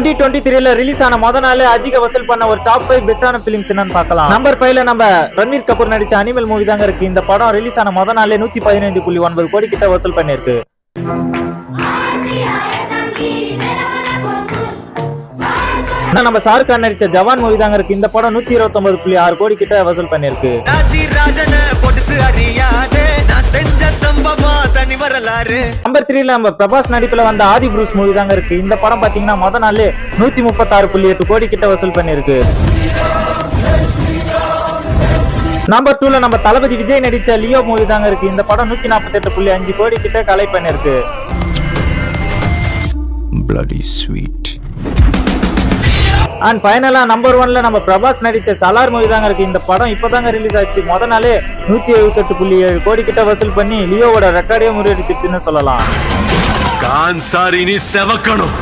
2023 release ஆன முத நாள் அதிக வசூல் பண்ண ஒரு டாப் 5 பெஸ்டான பிலிம்ஸ் என்னன்னு பார்க்கலாம். நம்பர் 5ல நம்ம ரன்வீர் கபூர் நடிச்ச அனிமல் மூவி தாங்க இருக்கு. இந்த படம் ரிலீஸ் ஆன முத நாளே 115.9 கோடி கிட்ட வசூல் பண்ணிருக்கு. நம்ம ஷாருக் கான் நடிச்ச ஜவான் மூவி தாங்க இருக்கு. இந்த படம் 129.6 கோடி கிட்ட வசூல் பண்ணிருக்கு. நம்பர் 3ல நம்ம பிரபாஸ் நடிப்புல வந்த ஆதி புரூஸ் மூவி தாங்க இருக்கு. இந்த படம் பாத்தீங்கன்னா முத நாளே 136.8 கோடி கிட்ட வசூல் பண்ணிருக்கு. நம்பர் 2ல நம்ம தளபதி விஜய் நடிச்ச லியோ மூவி தாங்க இருக்கு. இந்த படம் 148.5 கோடி கிட்ட கலெக்ட் பண்ணிருக்கு. Bloody sweet. அண்ட் ஃபைனலா நம்பர் 1ல நம்ம பிரபாஸ் நடிச்ச சலார் மூவி தாங்க இருக்கு. இந்த படம் இப்பதாங்க ரிலீஸ் ஆச்சு. முத நாளே 178.7 கோடி கிட்ட வசூல் பண்ணி லியோவோட ரெக்கார்டே முறியடிச்சிருச்சுன்னு சொல்லலாம். கான்சாரினி செவக்கணும்.